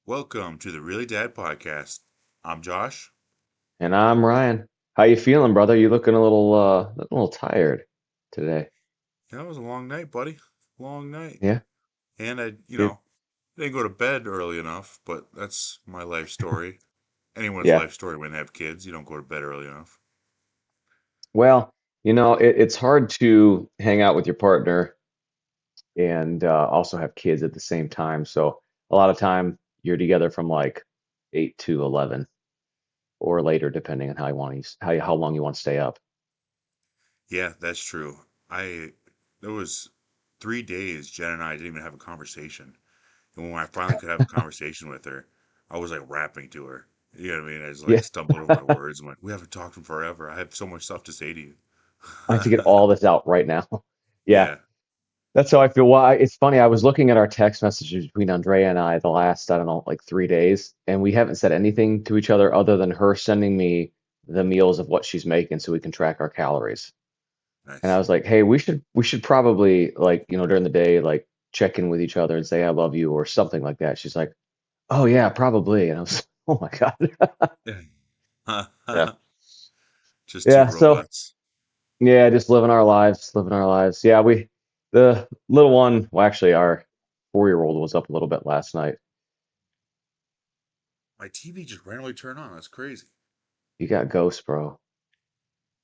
Welcome to the Really Dad Podcast. I'm Josh. And I'm Ryan. How you feeling, brother? You looking a little tired today. Yeah, it was a long night, buddy. Long night. Yeah. And I, Good. didn't go to bed early enough, but that's my life story. Anyone's Yeah. life story when they have kids. You don't go to bed early enough. Well, it's hard to hang out with your partner and also have kids at the same time. So a lot of time you're together from like 8 to 11 or later, depending on how long you want to stay up. Yeah, that's true. There was 3 days Jen and I didn't even have a conversation. And when I finally could have a conversation with her, I was like rapping to her. You know what I mean? I just like Yeah. stumbled over my words. I'm like, we haven't talked in forever. I have so much stuff to say to you. I have to get all this out right now. Yeah. Yeah. That's how I feel. Well, it's funny. I was looking at our text messages between Andrea and I the last, I don't know, like 3 days, and we haven't said anything to each other other than her sending me the meals of what she's making so we can track our calories. And I Nice. was like, hey, we should probably like, during the day, like check in with each other and say I love you or something like that. She's like, oh yeah, probably. And I was, oh my God. Yeah. Just two Yeah. So robots. yeah, just living our lives. Yeah, the little one, well, actually, our 4-year-old was up a little bit last night. My TV just randomly turned on. That's crazy. You got ghosts, bro.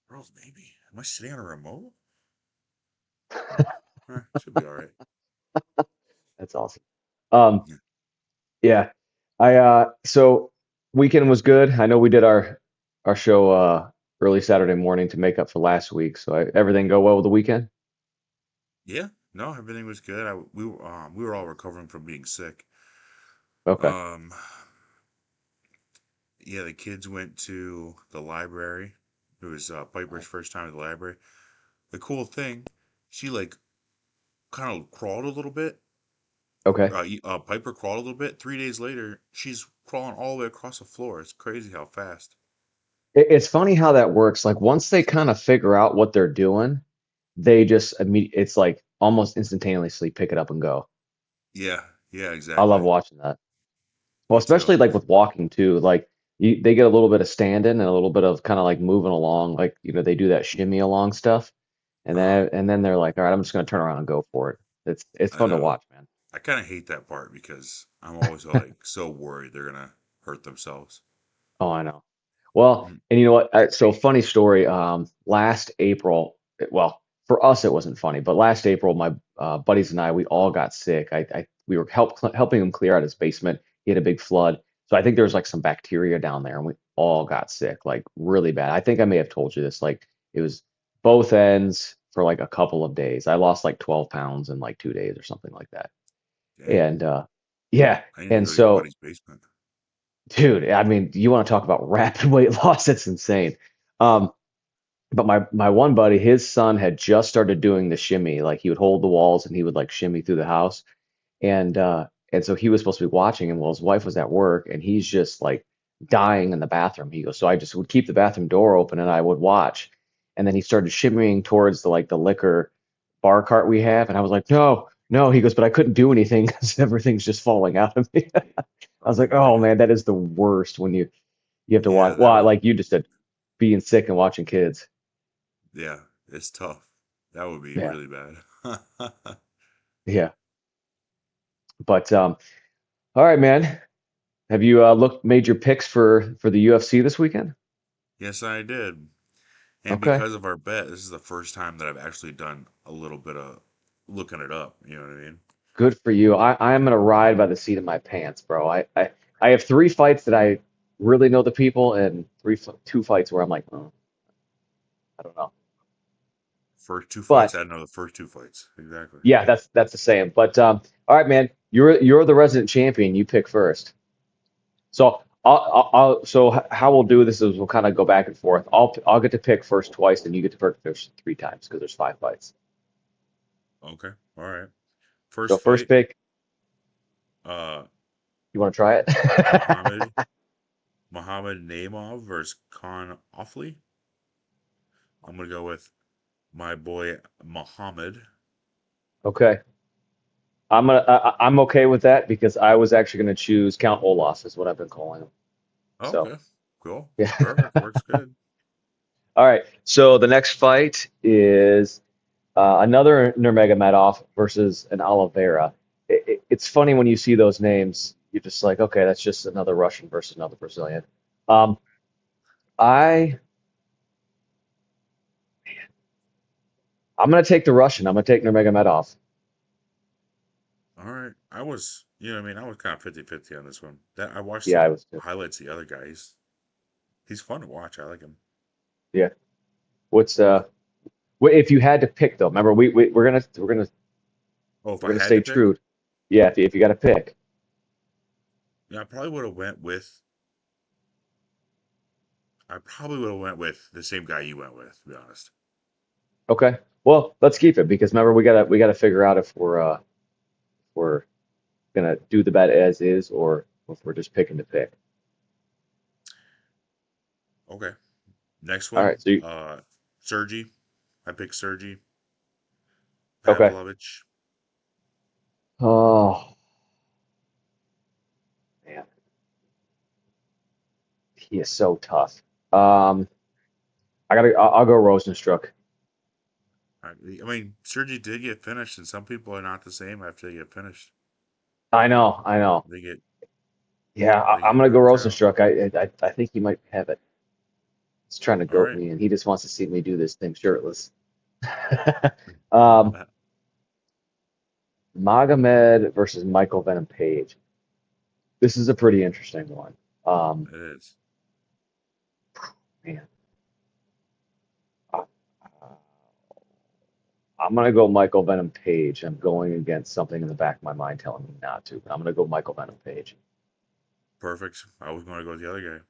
Bro, maybe. Am I sitting on a remote? Should be all right. That's awesome. Um, Yeah. yeah. So weekend was good. I know we did our show early Saturday morning to make up for last week. So everything go well with the weekend? Yeah. No, everything was good. We were all recovering from being sick. Okay. Um, yeah, the kids went to the library. It was Piper's first time at the library. The cool thing, she like kind of crawled a little bit. Okay. Piper crawled a little bit. 3 days later, she's crawling all the way across the floor. It's crazy how fast. It's funny how that works. Like once they kind of figure out what they're doing, they just it's like almost instantaneously pick it up and go. Yeah, yeah, I love exactly. watching that. Well, Me too. especially like with walking too. Like they get a little bit of standing and a little bit of kind of like moving along. Like, they do that shimmy along stuff. And Uh, then they're like, all right, I'm just gonna turn around and go for it. It's I fun to know. watch, man. I kind of hate that part because I'm always like so worried they're gonna hurt themselves. Oh, I know. Well, Mhm. and you know what? So funny story. Last April, well, for us it wasn't funny, but last April, my buddies and I, we all got sick. We were helping him clear out his basement. He had a big flood, so I think there was like some bacteria down there, and we all got sick, like really bad. I think I may have told you this. Like it was both ends for like a couple of days. I lost like 12 pounds in like 2 days or something like that. Dang, And yeah, I need to and go to your so. buddy's basement. Dude, I mean, you want to talk about rapid weight loss? It's insane. Um, but my one buddy, his son had just started doing the shimmy. Like he would hold the walls and he would like shimmy through the house. And so he was supposed to be watching him while his wife was at work, and he's just like dying in the bathroom. He goes, so I just would keep the bathroom door open and I would watch. And then he started shimmying towards the liquor bar cart we have, and I was like, no, no. He goes, but I couldn't do anything because everything's just falling out of me. I was Oh like, oh man, man, that is the worst when you have to yeah, watch. that Well, would. like you just said, being sick and watching kids. Yeah, it's tough. That would be Yeah, really bad. yeah. But all right, man. Have you made your picks for the UFC this weekend? Yes, I did. And Okay, because of our bet, this is the first time that I've actually done a little bit of looking it up. You know what I mean? good for you. I am gonna ride by the seat of my pants, bro. I have 3 fights that I really know the people, and 2 fights where I'm like, oh, I don't know. First two fights, But I know the first two fights exactly. yeah, that's the same. But all right, man. You're the resident champion. You pick first. So how we'll do this is we'll kind of go back and forth. I'll get to pick first twice, and you get to pick first 3 times because there's 5 fights. Okay, all right. So First first fight, pick, uh, you want to try it? Muhammad Muhammad Naimov versus Khan Offley. I'm gonna go with my boy Muhammad. Okay. I'm okay with that because I was actually gonna choose Count Olaf is what I've been calling him. So Okay, cool, yeah. perfect, works good. All right. So the next fight is another Nurmagomedov versus an Oliveira. It's funny when you see those names, you're just like, okay, that's just another Russian versus another Brazilian. Um, I I'm gonna take the Russian. I'm gonna take Nurmagomedov. All right, I was, I mean, I was kind of 50-50 on this one. That I watched Yeah, I some was too. highlights of the other guys. He's fun to watch. I like him. Yeah. What's if you had to pick though? Remember, Oh, if we're I gonna had stay to pick, true. Yeah, if you got to pick. yeah, I probably would have went with the same guy you went with, to be honest. Okay. Well, let's keep it because remember we gotta figure out if we're gonna do the bet as is or if we're just picking to pick. Okay, next All right. one, So you, Sergey. I picked Sergey okay. Pavlovich. Oh man, he is so tough. Um, I'll go Rosenstruck. I mean, Sergey did get finished, and some people are not the same after they get finished. I know, I know. They get Yeah, they I'm get gonna go knocked out. Rosenstruck. I think he might have it. He's trying to All goat right. me, and he just wants to see me do this thing shirtless. um, Magomed versus Michael Venom Page. This is a pretty interesting one. Um, It is. man, I, I'm gonna go Michael Venom Page. I'm going against something in the back of my mind telling me not to, but I'm gonna go Michael Venom Page. Perfect. I was going to go with the other guy.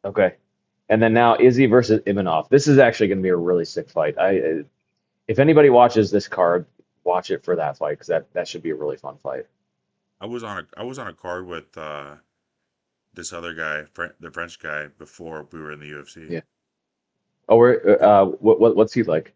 Okay. And then now Izzy versus Ivanov. This is actually going to be a really sick fight. If anybody watches this card, watch it for that fight because that should be a really fun fight. I was on a card with this other guy, the French guy, before we were in the UFC. Yeah. Oh, what's he like?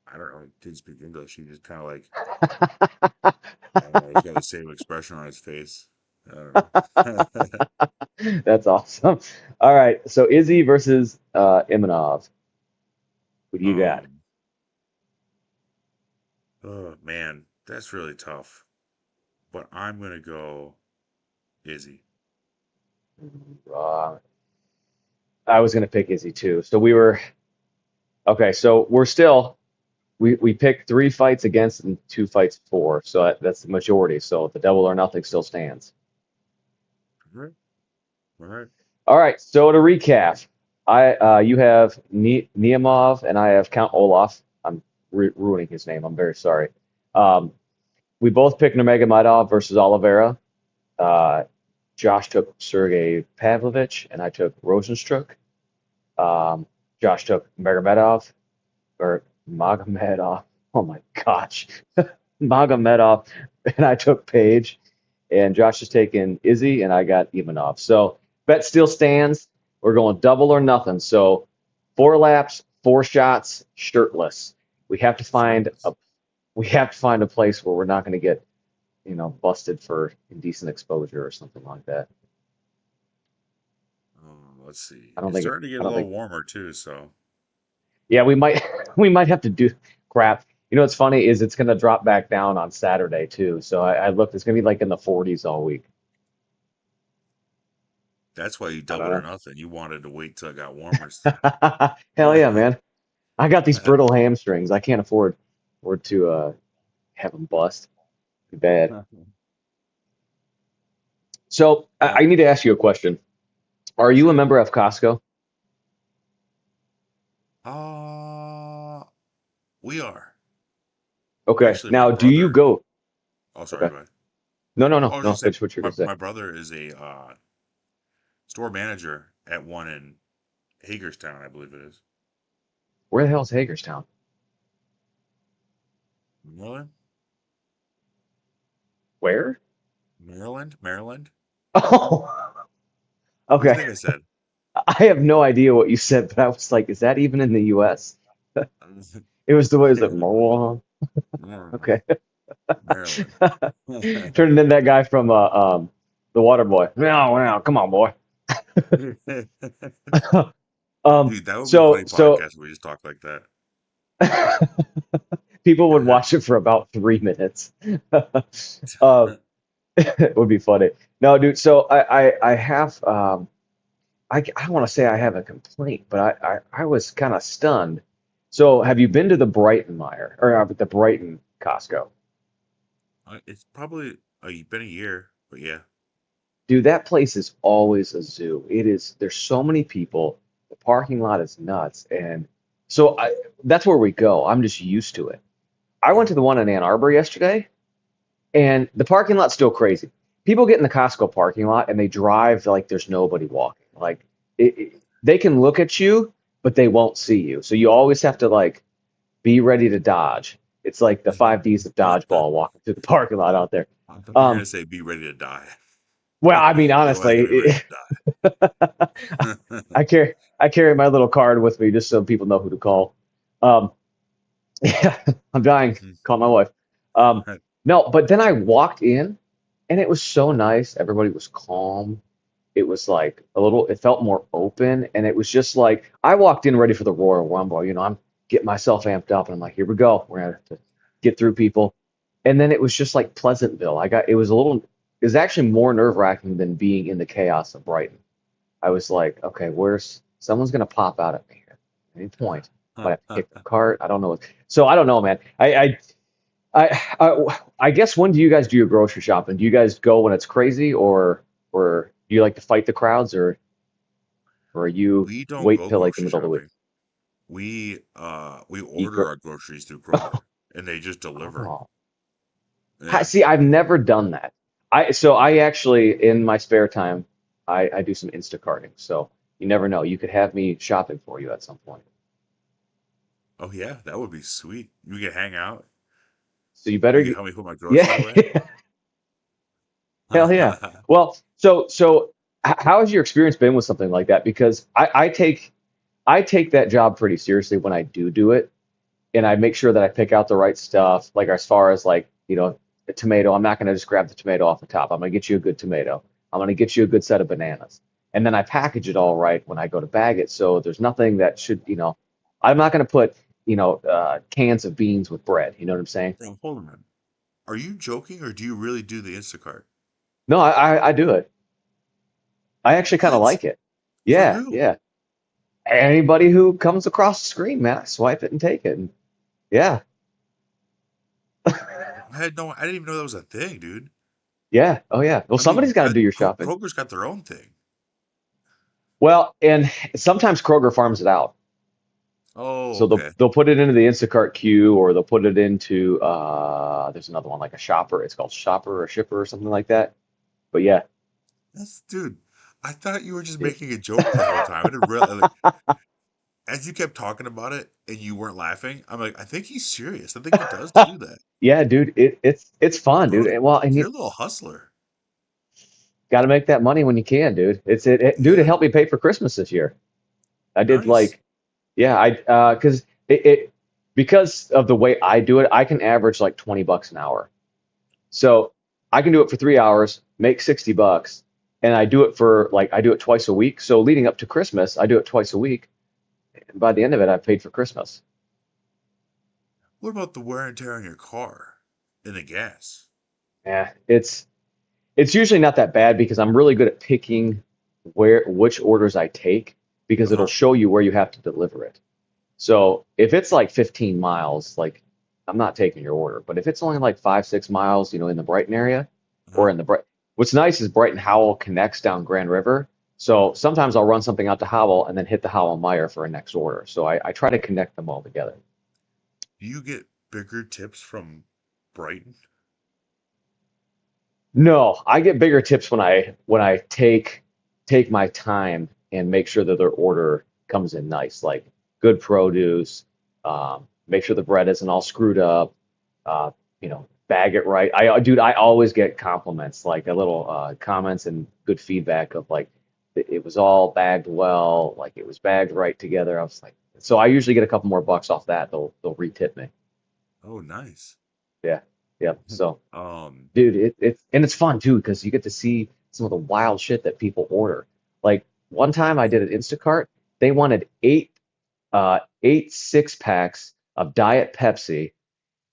I don't know. He didn't speak English. He just kind of like, I don't know. He's got the same expression on his face. I don't know. That's awesome. All right. So Izzy versus Ivanov. What do you got? um. Oh man, that's really tough. But I'm gonna go Izzy. Uh, I was going to pick Izzy too. So we were okay. So we picked three fights against and two fights for. So that's the majority. So the double or nothing still stands. All right. All right. All right. So to recap, you have Niamov and I have Count Olaf. I'm ruining his name. I'm very sorry. Um, we both picked Nurmagomedov versus Oliveira. Uh, Josh took Sergey Pavlovich and I took Rosenstruck. Um, Josh took Magomedov or Magomedov. Oh my gosh, Magomedov, and I took Page. And Josh has taken Izzy, and I got Ivanov. So bet still stands. We're going double or nothing. So 4 laps, 4 shots, shirtless. We have to find Shirtless. a we have to find a place where we're not going to get busted for indecent exposure or something like that. Let's see. I don't It's think starting to get I a don't little think. warmer too, so Yeah, we might we might have to do crap. What's funny is it's going to drop back down on Saturday too. So I looked, it's going to be like in the 40s all week. that's why you I don't doubled or know. nothing. You wanted to wait till it got warmer. Hell yeah, man. I got these brittle hamstrings. I can't afford to have them bust. Too bad. So I Well, need to ask you a question. Are you a sure. member of Costco? Uh, we are. Okay. Actually, my Now, do you brother. go? Oh, sorry, Okay. go ahead. No, no, Oh, I no, was no. just saying, Finish what you're my, gonna say. my brother is a store manager at one in Hagerstown, I believe it is. Where the hell is Hagerstown? Maryland? Where? Maryland? Maryland? Oh, What do you okay. think I said? I have no idea what you said, but I was like, is that even in the U.S.? It was the way it was like, "Mwah." I don't know. Okay. Maryland. Turning in that guy from the Water Boy. No, no, come on, boy. um, Dude, that would be a funny so podcast where we just talk like that. people would watch it for about 3 minutes. It would be funny. No, dude. So I have I don't want to say I have a complaint, but I was kind of stunned. So have you been to the Brighton Mire or the Brighton Costco? It's probably been a year, but yeah. Dude, that place is always a zoo. It is, there's so many people. The parking lot is nuts. And so that's where we go. I'm just used to it. I went Uh-huh. to the one in Ann Arbor yesterday, and the parking lot's still crazy. People get in the Costco parking lot and they drive like there's nobody walking. Like they can look at you, but they won't see you. So you always have to like be ready to dodge. It's like the 5 Ds of dodgeball walking through the parking lot out there. I thought you were Um, gonna say be ready to die. well, I mean, Yo, I gotta be honestly, ready to I carry my little card with me just so people know who to call. Um, yeah, I'm dying. Call my wife. Um, die. no, but then I walked in, and it was so nice. Everybody was calm. It was like a little. It felt more open, and it was just like I walked in ready for the Royal Rumble. I'm getting myself amped up, and I'm like, here we go. We're gonna have to get through people. And then it was just like Pleasantville. It was a little. It was actually more nerve-wracking than being in the chaos of Brighton. I was like, okay, where's someone's gonna pop out at me here at any point. But I have to kick the cart. I don't know. So I don't know, man. I guess when do you guys do your grocery shopping? Do you guys go when it's crazy, or do you like to fight the crowds, or you We don't wait go till like the grocery middle of the week? shopping. We Eat order our groceries through Kroger and they just deliver. Oh, Yeah. see, I've never done that. I actually in my spare time I do some Instacarting. So you never know. You could have me shopping for you at some point. Oh yeah, that would be sweet. We could hang out. So you You better can get, help me put my groceries yeah, away. hell yeah. Well, how has your experience been with something like that? Because I take that job pretty seriously when I do it, and I make sure that I pick out the right stuff. Like as far as like a tomato, I'm not going to just grab the tomato off the top. I'm going to get you a good tomato. I'm going to get you a good set of bananas, and then I package it all right when I go to bag it. So there's nothing that should I'm not going to put cans of beans with bread. You know what I'm saying? Bro, hold on, man. Are you joking or do you really do the Instacart? No, I do it. I actually kind of What? like it. For Yeah, who? yeah. Anybody who comes across the screen, man, I swipe it and take it. And yeah, I didn't even know that was a thing, dude. yeah, oh yeah. Well, I mean, somebody's got to do your shopping. Kroger's got their own thing. Well, and sometimes Kroger farms it out. Oh, So they'll okay. they'll put it into the Instacart queue, or they'll put it into there's another one like a shopper. It's called shopper or shipper or something like that. But yeah. Dude, I thought you were just Yeah. making a joke the whole time. I didn't realize, like, as you kept talking about it and you weren't laughing, I'm like, I think he's serious. I think he does do that. Yeah, dude, it's fun, dude. Bro, And, well, and you you're a little hustler. got to make that money when you can, dude. Dude, it Yeah. helped me pay for Christmas this year. I did Nice. like, yeah, because because of the way I do it, I can average like $20 an hour. So I can do it for 3 hours, make $60, and I do it twice a week. So leading up to Christmas, I do it twice a week. And by the end of it, I've paid for Christmas. What about the wear and tear on your car and the gas? Yeah, it's usually not that bad because I'm really good at picking which orders I take because it'll Uh-huh. show you where you have to deliver it. So if it's like 15 miles, like I'm not taking your order. But if it's only like 5, 6 miles, in the Brighton area Uh-huh. or in the what's nice is Brighton Howell connects down Grand River. So sometimes I'll run something out to Howell and then hit the Howell Meyer for a next order. So I try to connect them all together. Do you get bigger tips from Brighton? No, I get bigger tips when I take my time and make sure that their order comes in nice, like good produce, make sure the bread isn't all screwed up, bag it right. Dude, I always get compliments, like a little comments and good feedback of like it was all bagged well, like it was bagged right together. I was like, so I usually get a couple more bucks off that. They'll re-tip me. Oh, nice. Yeah. Yep. So, Um, dude, it's fun too because you get to see some of the wild shit that people order. Like one time I did at Instacart, they wanted eight 6 packs of Diet Pepsi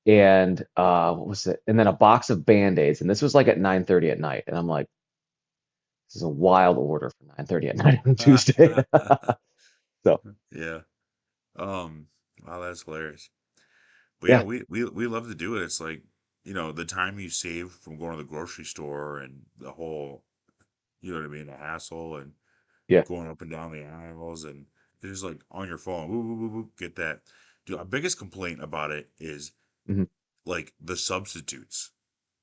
and what was it? And then a box of Band-Aids. And this was like at 9:30 at night. And I'm like, this is a wild order for 9:30 at night on Tuesday. So yeah. Um, wow, that's hilarious. But yeah, yeah, we love to do it. It's like, the time you save from going to the grocery store and the whole, you know what I mean, the hassle and yeah, going up and down the aisles and just like on your phone, woo, woo, woo, woo, get that. Dude, our biggest complaint about it is mhm, like the substitutes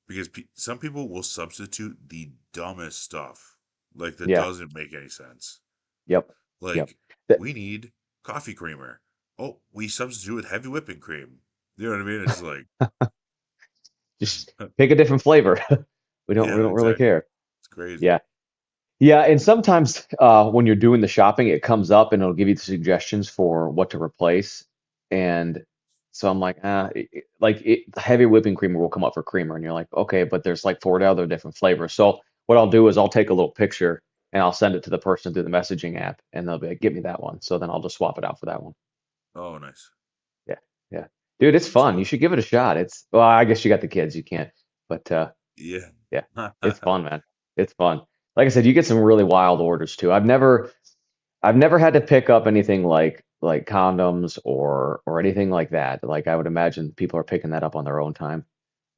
because some people will substitute the dumbest stuff, like that yeah, doesn't make any sense. yep, yep. Like, Th- we need coffee creamer. Oh, we substitute with heavy whipping cream. You know what I mean? It's like, just pick a different flavor. We yeah, don't really exactly. care. It's crazy. Yeah. Yeah, and sometimes when you're doing the shopping, it comes up and it'll give you the suggestions for what to replace. And so I'm like, heavy whipping creamer will come up for creamer, and you're like, okay, but there's like 4 other different flavors. So what I'll do is I'll take a little picture and I'll send it to the person through the messaging app, and they'll be like, give me that one. So then I'll just swap it out for that one. Oh, nice. Yeah, yeah, dude, it's That's fun. You cool. should give it a shot. It's well, I guess you got the kids, you can't, but Yeah. yeah, it's fun, man. It's fun. Like I said, you get some really wild orders too. I've never had to pick up anything like condoms or anything like that. Like I would imagine people are picking that up on their own time.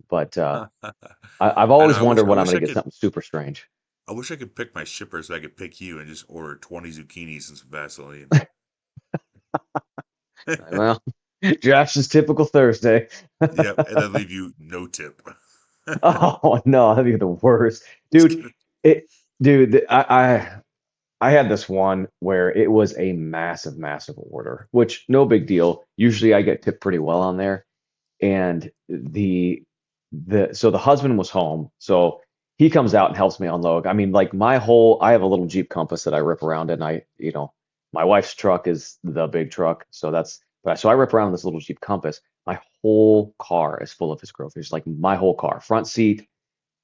But I've I know. always wondered when I'm going to get something super strange. I wish I could pick my shipper so I could pick you and just order 20 zucchinis and some Vaseline. Like, well, Josh's typical Thursday. Yep, and then leave you no tip. Oh no, that'd be the worst, Just dude. kidding. It, dude, I had this one where it was a massive, massive order, which no big deal. Usually I get tipped pretty well on there. And the husband was home, so he comes out and helps me unload. I mean, like I have a little Jeep Compass that I rip around in. My wife's truck is the big truck, so I rip around this little Jeep Compass. My whole car is full of his groceries, like my whole car, front seat,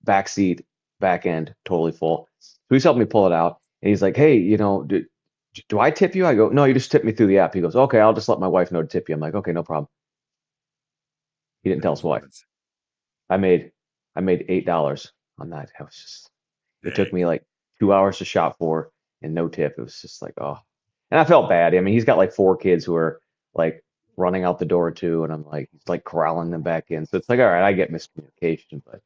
back end, totally full. So he's helping me pull it out, and he's like, "Hey, do I tip you?" I go, "No, you just tip me through the app." He goes, "Okay, I'll just let my wife know to tip you." I'm like, "Okay, no problem." He didn't tell his Makes wife. sense. I made I made $8 on that. It took Dang. me like 2 hours to shop for and no tip. It was just like, oh. And I felt bad. I mean, he's got like 4 kids who are like running out the door too, and I'm like, he's like corralling them back in. So it's like, all right, I get miscommunication, but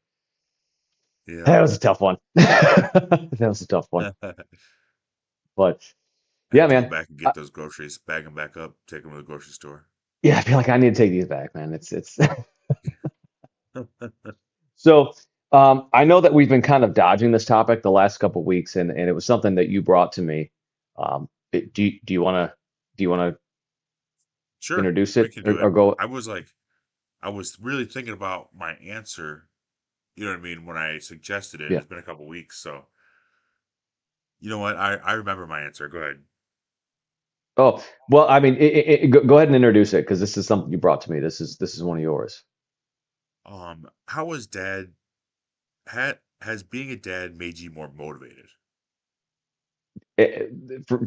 Yeah. that was a tough one. That was a tough one. I But yeah, have to go man. back and get those groceries, bag them back up, take them to the grocery store. Yeah, I feel like I need to take these back, man. It's So I know that we've been kind of dodging this topic the last couple of weeks, and it was something that you brought to me. Do you want to Sure, introduce we it can do it. or go? I was really thinking about my answer, you know what I mean, when I suggested it. Yeah. It's been a couple weeks, so you know what? I remember my answer. Go ahead. Oh, well, I mean, go ahead and introduce it because this is something you brought to me. This is one of yours. How was dad has being a dad made you more motivated?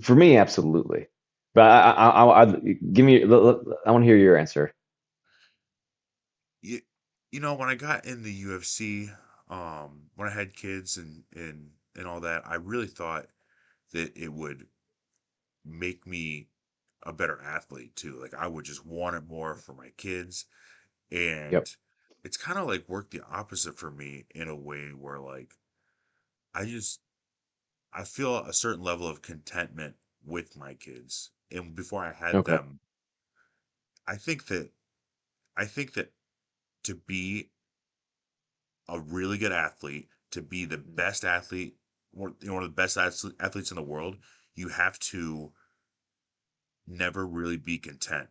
For me, absolutely. But give me. I want to hear your answer. You, when I got in the UFC, when I had kids and all that, I really thought that it would make me a better athlete too. Like I would just want it more for my kids. Yep. And it's kind of like worked the opposite for me in a way where like I just I feel a certain level of contentment with my kids. And before I had Okay. them, I think that I think that to be a really good athlete, to be the best athlete, one of the best athletes in the world, you have to never really be content.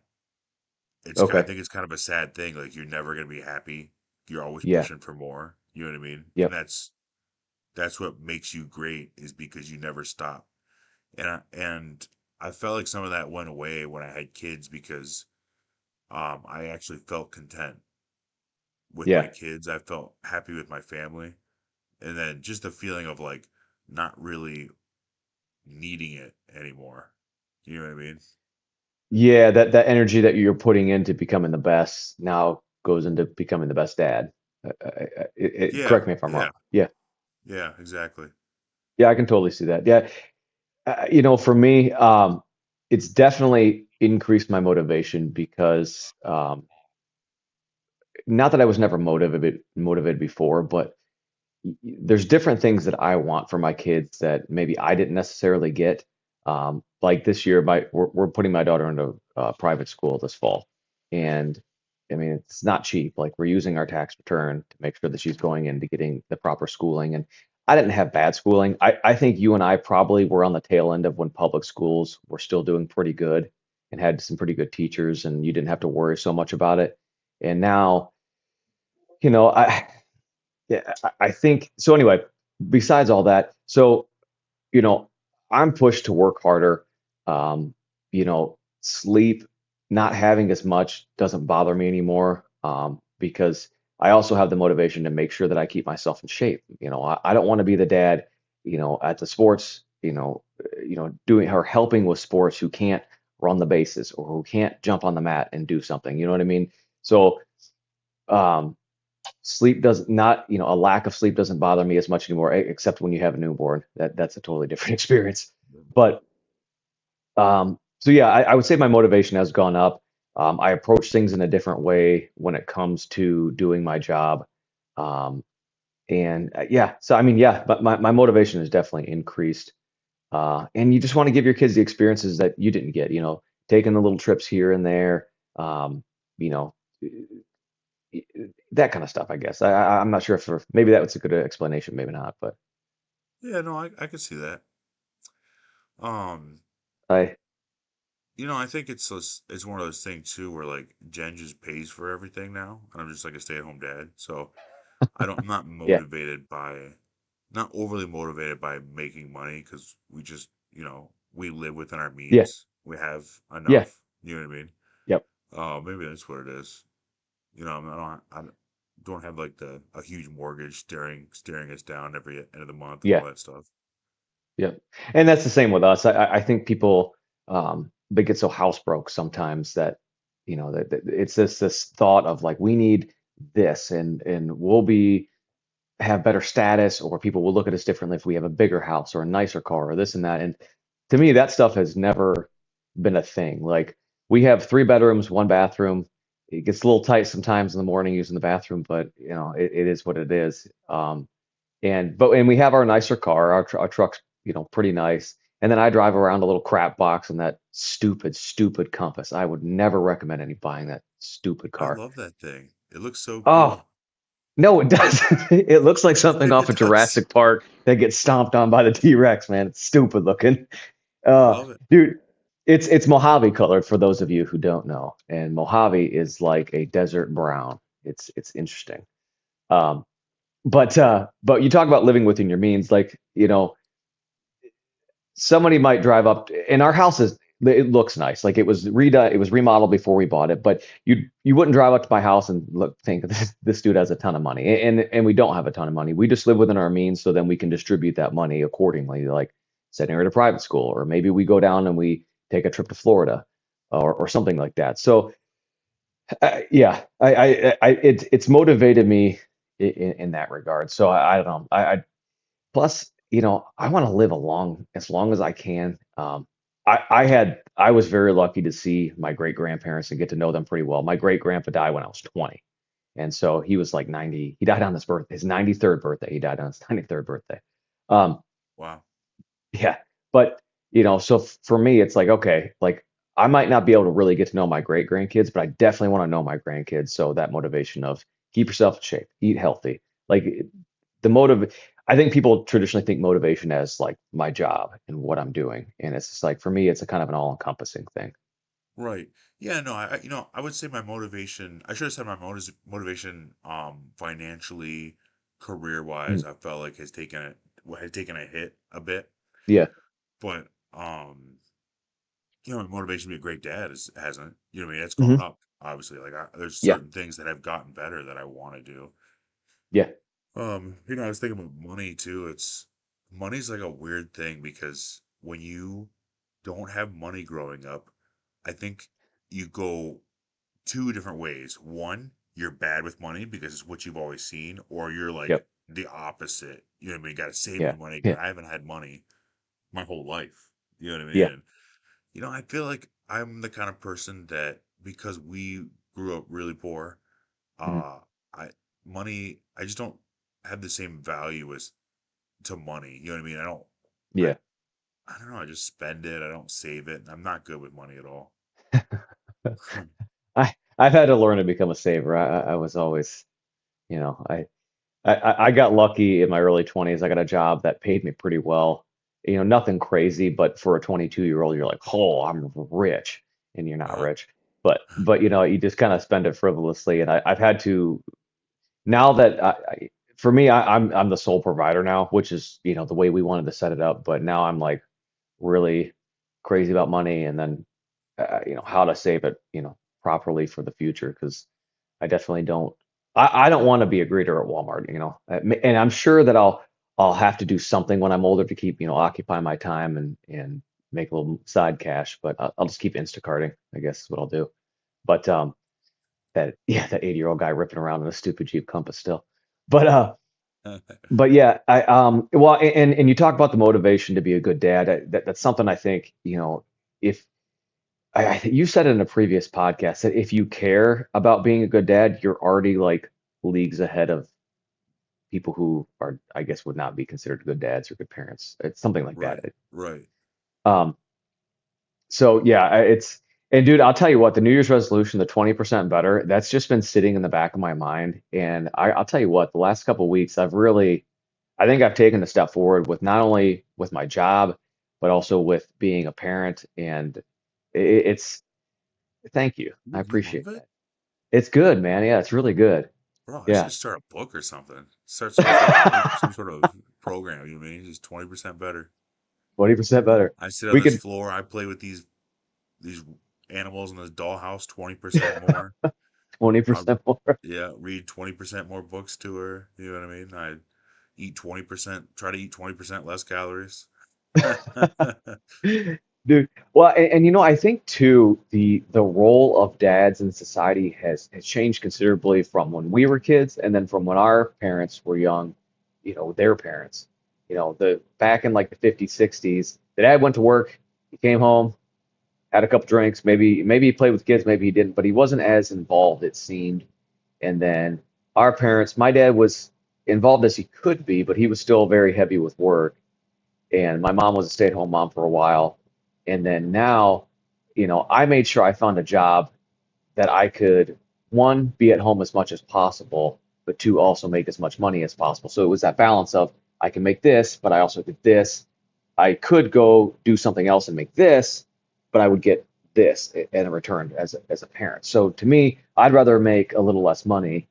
I Okay. think it's kind of a sad thing. Like you're never gonna be happy. You're always Yeah. pushing for more. You know what I mean? And Yep. that's what makes you great is because you never stop. And I felt like some of that went away when I had kids because I actually felt content. with my Yeah. kids. I felt happy with my family. And then just the feeling of like not really needing it anymore. You know what I mean? Yeah, that energy that you're putting into becoming the best now goes into becoming the best dad. Yeah, Correct me if I'm wrong. yeah, Yeah. yeah, exactly. Yeah, I can totally see that. Yeah. You know, for me, it's definitely increased my motivation because not that I was never motivated before, but there's different things that I want for my kids that maybe I didn't necessarily get. Like this year, we're putting my daughter into private school this fall, and I mean it's not cheap. Like we're using our tax return to make sure that she's going into getting the proper schooling. And I didn't have bad schooling. I think you and I probably were on the tail end of when public schools were still doing pretty good and had some pretty good teachers, and you didn't have to worry so much about it. And now, you know, I think so. Anyway, besides all that, so you know, I'm pushed to work harder. Um, sleep, not having as much doesn't bother me anymore because I also have the motivation to make sure that I keep myself in shape. I don't want to be the dad, at the sports, doing or helping with sports who can't run the bases or who can't jump on the mat and do something. You know what I mean? So, um, sleep does not, a lack of sleep doesn't bother me as much anymore, except when you have a newborn. That's a totally different experience. But so yeah, I would say my motivation has gone up. I approach things in a different way when it comes to doing my job. Um, and yeah, so I mean, yeah, but my motivation has definitely increased. And you just want to give your kids the experiences that you didn't get, taking the little trips here and there, you know, that kind of stuff, I guess. I'm not sure if maybe that was a good explanation, maybe not, but Yeah, no, I could see that. Um, I, I think it's one of those things too where like Jen just pays for everything now, and I'm just like a stay-at-home dad. So I'm not yeah, motivated by, not overly motivated by making money because we live within our yeah, means. We have yeah, enough. You know what I mean? yep, Maybe that's what it is. I don't have like a huge mortgage staring us down every end of the month and yeah, all that stuff. yep. And that's the same with us. I think people they get so house broke sometimes that that it's this thought of like we need this and we'll be have better status or people will look at us differently if we have a bigger house or a nicer car or this and that. And to me, that stuff has never been a thing. Like we have 3 bedrooms, 1 bathroom. It gets a little tight sometimes in the morning using the bathroom, but it is what it is. And we have our nicer car. Our truck's pretty nice. And then I drive around a little crap box in that stupid Compass. I would never recommend any buying that stupid I car. love that thing. It looks so Oh, cool. no, it doesn't. It looks like something off It of does. Jurassic Park that gets stomped on by the T-Rex, man. It's stupid looking. I love it. Dude, it's Mojave colored for those of you who don't know. And Mojave is like a desert brown. It's interesting. Um, but you talk about living within your means, like, somebody might drive up and our house is it looks nice, like it was remodeled before we bought it, but you wouldn't drive up to my house and think this dude has a ton of money, and we don't have a ton of money. We just live within our means, so then we can distribute that money accordingly, like sending her to private school, or maybe we go down and we take a trip to Florida or something like that. So yeah, it's motivated me in that regard. So I don't know. Plus, I want to live as long as I can. I was very lucky to see my great grandparents and get to know them pretty well. My great grandpa died when I was 20. And so he was like 90. He died on his 93rd birthday. He died on his 93rd birthday. Um, Wow. yeah. But, so for me, it's like, okay, like I might not be able to really get to know my great grandkids, but I definitely want to know my grandkids. So that motivation of keep yourself in shape, eat healthy. Like the motive, I think people traditionally think motivation as like my job and what I'm doing. And it's just like, for me, it's a kind of an all-encompassing thing. Right. Yeah, no, I would say my motivation, I should have said my motivation, financially, Mm. career-wise, I felt like has taken a hit a bit, Yeah. but, my motivation to be a great dad hasn't, you know what I mean? It's gone Hmm. up. obviously. Like there's Yeah, certain things that have gotten better that I want to do. yeah, I was thinking about money too. Money's like a weird thing because when you don't have money growing up, I think you go two different ways. One, you're bad with money because it's what you've always seen, or you're like yep, the opposite. You know what I mean? You got to save yeah, your money because yeah, I haven't had money my whole life. You know what I mean? yeah, And I feel like I'm the kind of person that because we grew up really poor, mhm, uh, I I just don't have the same value as to money. You know what I mean? I yeah. I don't know. I just spend it. I don't save it. I'm not good with money at all. I've had to learn to become a saver. I was always, you know, I got lucky in my early 20s. I got a job that paid me pretty well. Nothing crazy, but for a 22-year-old, you're like, oh, I'm rich, and you're not Uh, rich. But you just kind of spend it frivolously. And I've had to now that for me, I'm the sole provider now, which is the way we wanted to set it up. But now I'm like really crazy about money, and then how to save it properly for the future because I definitely don't. I don't want to be a greeter at Walmart, and I'm sure that I'll have to do something when I'm older to keep occupy my time and make a little side cash. But I'll just keep Instacarting, I guess is what I'll do. But that 80-year-old guy ripping around in a stupid Jeep Compass still. But but yeah, I well, and you talk about the motivation to be a good dad. That's something I think if you said it in a previous podcast that if you care about being a good dad, you're already like leagues ahead of people who are, I guess, would not be considered good dads or good parents. It's something like that. right, right. Um, so yeah, and dude, I'll tell you what, the New Year's resolution, the 20% better, that's just been sitting in the back of my mind. And I'll tell you what, the last couple of weeks, I think I've taken a step forward with not only with my job, but also with being a parent. And it's, thank you. I You love appreciate it, that. It's good, man. Yeah, it's really good. bro. I Yeah, should start a book or something. Start some sort of book, some sort of program. You know what I mean? Just 20% better. 20% better. I sit on We this could floor. I play with these animals in this dollhouse. 20% more. I'll 20% more. Yeah, read 20% more books to her. You know what I mean? I eat 20%. Try to eat 20% less calories. Dude, well, and I think too the role of dads in society has changed considerably from when we were kids, and then from when our parents were young, their parents. The back in like the 50s, 60s, the dad went to work, he came home, had a couple drinks, maybe he played with kids, maybe he didn't, but he wasn't as involved, it seemed. And then our parents, my dad was involved as he could be, but he was still very heavy with work. And my mom was a stay-at-home mom for a while. And then now, I made sure I found a job that I could, one, be at home as much as possible, but two, also make as much money as possible. So it was that balance of I can make this, but I also did this. I could go do something else and make this, but I would get this in return as a parent. So to me, I'd rather make a little less money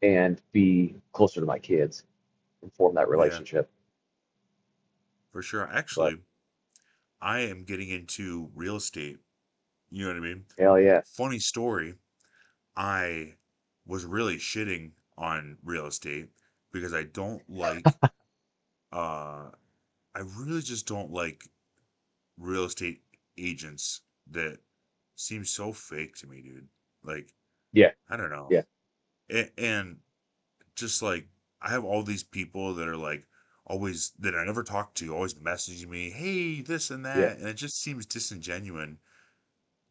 and be closer to my kids and form that Yeah, relationship. for sure. But Actually, I am getting into real estate. You know what I mean? hell yeah. Funny story. I was really shitting on real estate because I don't like, uh, I really just don't like real estate agents that seem so fake to me, dude. Like, Yeah. I don't know. Yeah. And just like I have all these people that are like always that I never talk to, always messaging me, hey, this and Yeah. that, and it just seems disingenuous.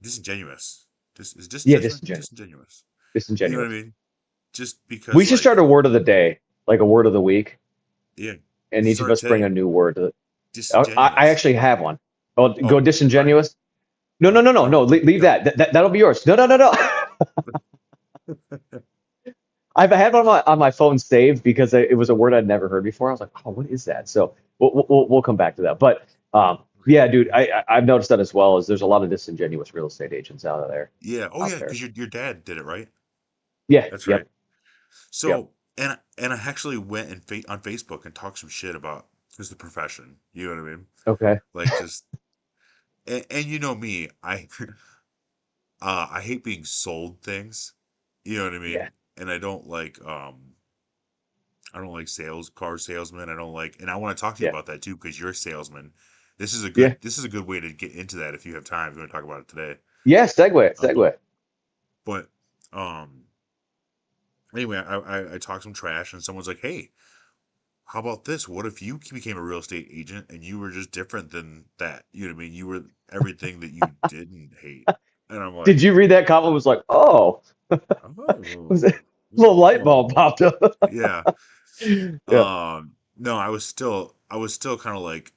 Is Yeah. disingenuous? You know what I Disingenuous. mean? Just We because, should start like, a word of the day, like a word of the week, yeah, and each of start us bring today. a new word. I Disingenuous. actually have one. Oh, go Oh, go ahead. disingenuous. No, no, No, no, no, no, no. Leave go. that. That'll be yours. No, no, no, no. I've had one on my phone saved because it was a word I'd never heard before. I was like, oh, what is that? So we'll come back to that. But yeah, dude, I've noticed that as well. As there's a lot of disingenuous real estate agents Yeah. Oh, out yeah, there. because your dad did it, right? Yeah. That's right. Yep. Yep. So, and I actually went on Facebook and talked some shit about just the profession. You know what I mean? Okay. Like just and you know me, I hate being sold things. You know what I Yeah, mean? And I don't like car salesmen. I don't like, and I want to talk to you yeah, about that too because you're a salesman. yeah, This is a good way to get into that if you have time. If you want to talk about it today. yeah. Segue, Um, segue. but anyway, I talked some trash, and someone's like, "Hey, how about this? What if you became a real estate agent and you were just different than that? You know what I mean? You were everything that you didn't hate." And I'm Did like, you read that comment? Was like, oh, was it, "Oh, a little light bulb oh, popped up. yeah." Yeah, No, I was still kind of like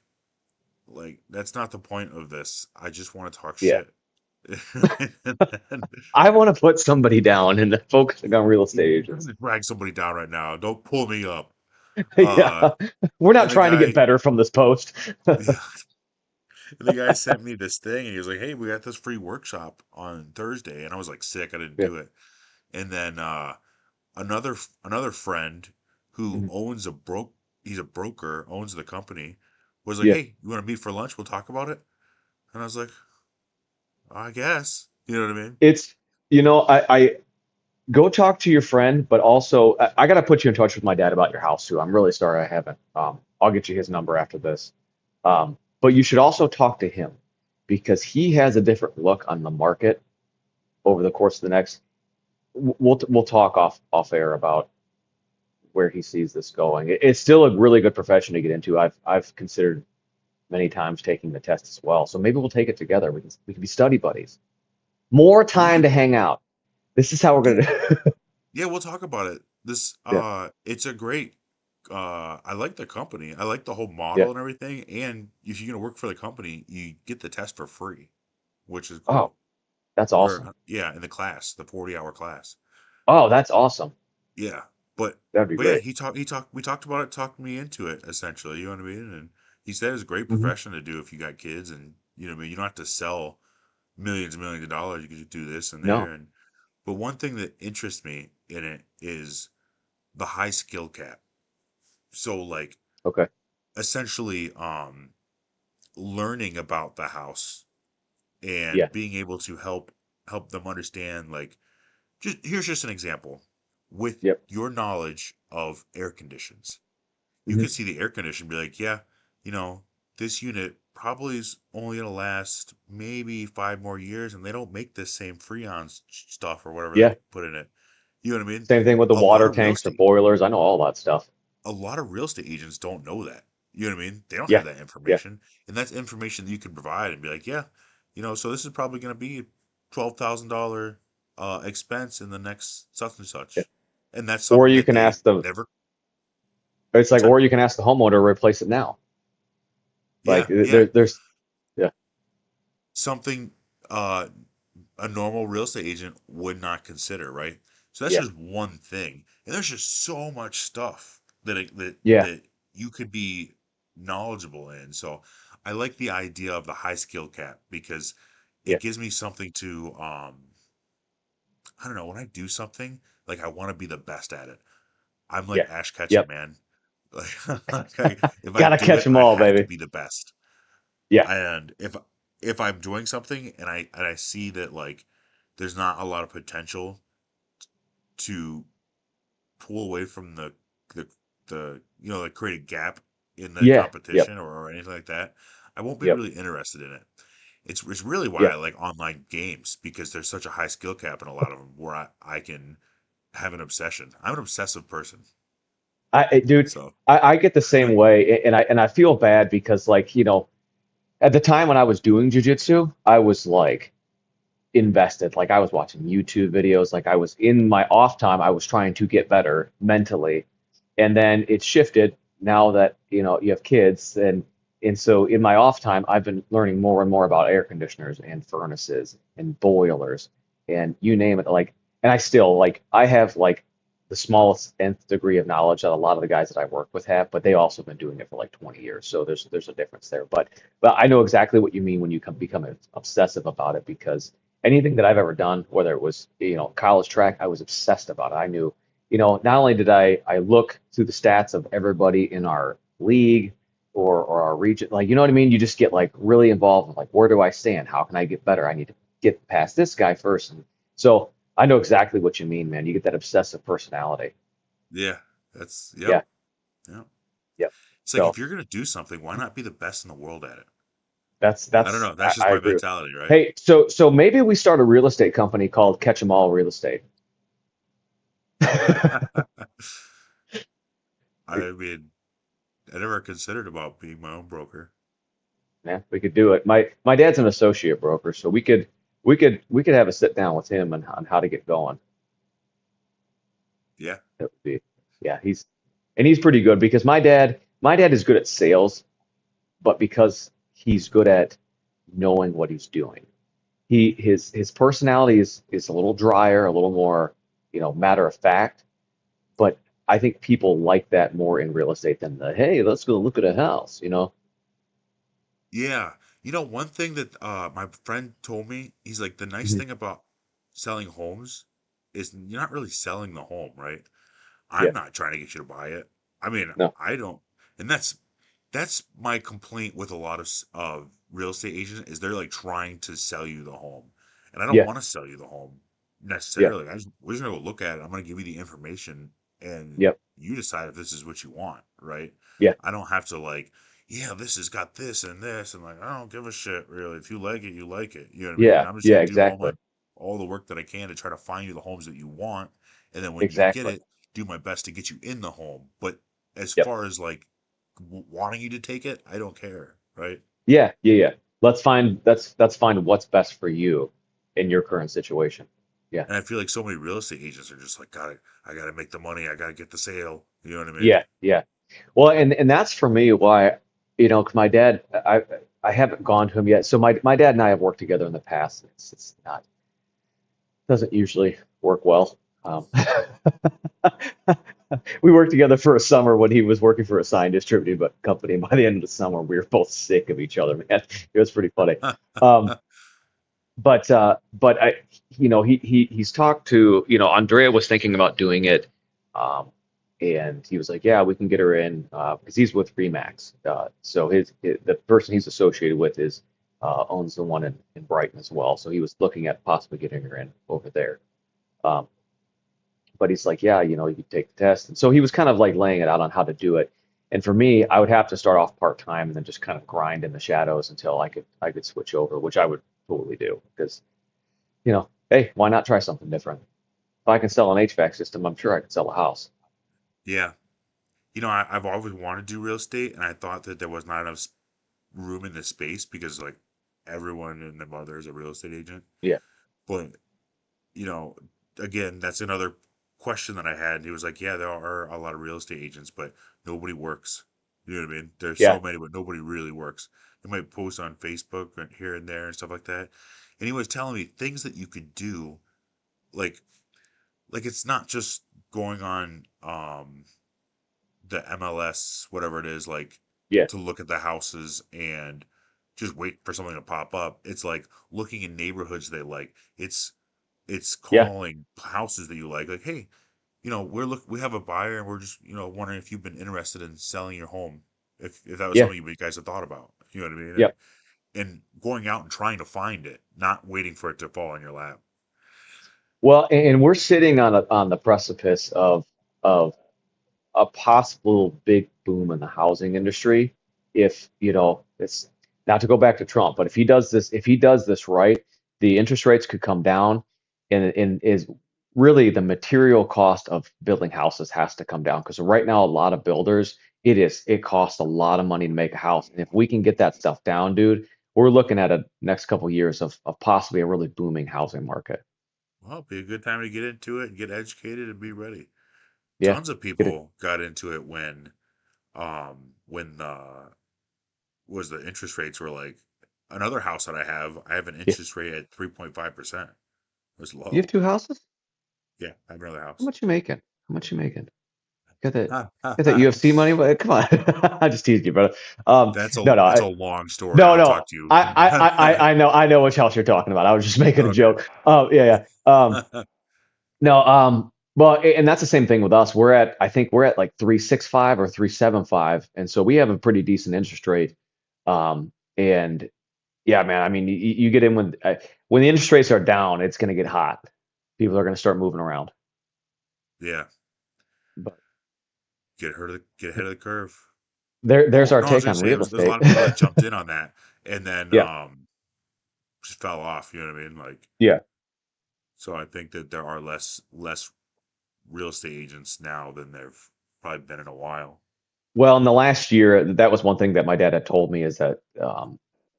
that's not the point of this. I just want to talk yeah. shit. And then I want to put somebody down and focusing on real estate agents. drag somebody down right now. Don't pull me up. Yeah, Uh, we're not and the trying to get guy, better from this post. yeah, the guy sent me this thing, and he was like, "Hey, we got this free workshop on Thursday," and I was like, "Sick, I didn't Yeah. do it." And then another friend who Mhm. owns he's a broker, owns the company, was like, Yeah. "Hey, you want to meet for lunch? We'll talk about it." And I was like, "I guess," you know what I mean? It's, I go talk to your friend, but also I got to put you in touch with my dad about your house too. I'm really sorry I haven't. I'll get you his number after this. But you should also talk to him because he has a different look on the market over the course of the next. We'll talk off air about where he sees this going. It's still a really good profession to get into. I've considered many times taking the test as well. So maybe we'll take it together. We can be study buddies. More time We to hang out. This is how we're yeah, gonna. yeah, we'll talk about it. Yeah, It's a great I like the company. I like the whole yeah. model and everything. And if you're gonna work for the company, you get the test for free, which is Oh, cool. that's Or awesome. yeah, in the class, the 40-hour class. Oh, that's awesome. Yeah. But That'd be but yeah, great. he talked we talked about it, talked me into it essentially, you know what I mean? And he said it's a great Hmm. profession to do if you got kids and you know what I mean, you don't have to sell millions and millions of dollars. You can just do this and No. there and but one thing that interests me in it is the high skill cap. So like Okay. essentially learning about the house Yeah. and being able to help them understand like just here's just an example with Yep. your knowledge of air conditions you Hmm. could see the air condition and be like yeah you know this unit probably is only going to last maybe 5 more years and they don't make this same stuff or whatever they Yeah. put in it, you know what I mean? Same thing with the a lot water of real tanks or estate boilers. I know all that stuff. a lot of real estate agents don't know that. You know what I mean? They don't have Yeah. that Yeah. information, and that's information that you can provide and be like, yeah, you know, so this is probably going to be $12,000 expense in the next such and Yeah. such, and that's Or something you that can they ask the. never. It's What's like, that? or you can ask the homeowner to replace it now. Like Yeah, yeah, there's. Yeah. something uh, a normal real estate agent would not consider, right? So that's Yeah. just one thing, and there's just so much stuff Yeah. that you could be knowledgeable in. So I like the idea of the high skill cap because Yeah. it gives me something to I don't know, when I do something, like I want to be the best at it. I'm like Yeah. Ash Ketchum, Yep. man. If I Gotta do catch it, them I all, have to baby. be the best. Yeah. And if I'm doing something and I see that like there's not a lot of potential to pull away from the you know like create a gap in the Yeah. Yep. competition or anything like that, I won't be Yep. really interested in it. It's really why Yeah. I like online games because there's such a high skill cap in a lot of them where I can have an obsession. I'm an obsessive person. Dude, So I get the same way, and I feel bad because like at the time when I was doing jujitsu, I was like invested. Like I was watching YouTube videos. Like I was in my off time, I was trying to get better mentally. And then it shifted now that, you have kids and so in my off time, I've been learning more and more about air conditioners and furnaces and boilers and you name it. Like, and I still like I have like the smallest nth degree of knowledge that a lot of the guys that I work with have, but they also been doing it for like 20 years. So there's a difference there. But I know exactly what you mean when you become obsessive about it because anything that I've ever done, whether it was, college track, I was obsessed about it. I knew, not only did I look through the stats of everybody in our league or our region, like, you know what I mean? You just get like really involved with like, where do I stand? How can I get better? I need to get past this guy first. And so I know exactly what you mean, man. You get that obsessive personality. Yeah, that's yep, Yeah, yep. yep. It's like if So you're gonna do something, why not be the best in the world at it? I don't know. That's just I my agree with. mentality, right? Hey, so maybe we start a real estate company called Catch 'em All Real Estate. I mean, I never considered about being my own broker. Yeah, we could do it. My dad's an associate broker, so we could have a sit down with him on how to get going. Yeah, That would be, yeah, he's pretty good because my dad is good at sales, but because he's good at knowing what he's doing. His personality is a little drier, a little more, matter of fact, but I think people like that more in real estate than the, hey, let's go look at a house. yeah. You know, one thing that my friend told me, he's like, the nice Mhm. thing about selling homes is you're not really selling the home, right? Yeah, I'm not trying to get you to buy it. I mean, no, I don't, and that's my complaint with a lot of real estate agents is they're like trying to sell you the home, and I don't yeah, want to sell you the home yeah, necessarily. We're just gonna go look at it. I'm gonna give you the information, and yep, you decide if this is what you want, right? yeah, I don't have to like, yeah, this has got this, and like I don't give a shit really. If you like it, you like it. You know what I mean? yeah, I'm just yeah, gonna do exactly, all the work that I can to try to find you the homes that you want, and then when you get exactly, it, do my best to get you in the home. But as yep. far as like wanting you to take it, I don't care, right? Yeah, yeah, yeah. Let's find what's best for you in your current situation. Yeah. And I feel like so many real estate agents are just like, I gotta make the money, I gotta get the sale. You know what I mean? Yeah, yeah. Well, and that's for me why, 'cause my dad, I haven't gone to him yet. So my dad and I have worked together in the past. It's not doesn't usually work well. We worked together for a summer when he was working for a sign distributing but company. And by the end of the summer, we were both sick of each other, man. It was pretty funny. Um, but he's talked to, Andrea was thinking about doing it, um, and he was like, yeah, we can get her in because he's with Remax. So the person he's associated with is owns the one in Brighton as well. So he was looking at possibly getting her in over there. Um, but he's like, yeah, you could take the test. And so he was kind of like laying it out on how to do it. And for me, I would have to start off part time and then just kind of grind in the shadows until I could switch over, which I would totally do because hey, why not try something different? If I can sell an HVAC system, I'm sure I could sell a house. Yeah. You know, I've always wanted to do real estate, and I thought that there was not enough room in the space because like everyone and their mother is a real estate agent. Yeah, But you know, again, that's another question that I had. He was like, yeah, there are a lot of real estate agents, but nobody works. You know what I mean? There's yeah, so many, but nobody really works. They might post on Facebook and here and there and stuff like that. And he was telling me things that you could do, like it's not just going on the MLS, whatever it is, like yeah, to look at the houses and just wait for something to pop up. It's like looking in neighborhoods they like. It's yeah, calling houses that you like, hey, we have a buyer and we're just, wondering if you've been interested in selling your home. If that was yeah, something you guys had thought about. You know what I mean? yeah. And going out and trying to find it, not waiting for it to fall in your lap. Well, and we're sitting on the precipice of a possible big boom in the housing industry. If, it's not to go back to Trump, but if he does this right, the interest rates could come down and is really the material cost of building houses has to come down because right now a lot of builders it costs a lot of money to make a house. And if we can get that stuff down, dude, we're looking at a next couple years of possibly a really booming housing market. Well, it'd be a good time to get into it and get educated and be ready. Yeah. Tons of Get it. people got into it when was the interest rates were like another house that I have an Yeah. interest rate at 3.5%. It was You have low. two houses? Yeah, I have another How house. much you making? How much you making? Got that Ha, ha, got that ha. UFC money? Well, come on. I just teased you, brother. Um, no, no, That's a long story. no, I'll no. talk to you. I know which house you're talking about. I was just making a Okay. joke. Yeah, yeah. No, well, and that's the same thing with us. I think we're at like 3.65 or 3.75, and so we have a pretty decent interest rate. And yeah, man, I mean, you get in with. when the interest rates are down, it's going to get hot. People are going to start moving around. Yeah, But get ahead of the curve. there's Oh our no, I was take gonna on say real there's a estate. lot of people that jumped in on that and then Yeah, just fell off. You know what I mean? Like, yeah. so I think that there are less real estate agents now than there've probably been in a while. Well, in the last year, that was one thing that my dad had told me is that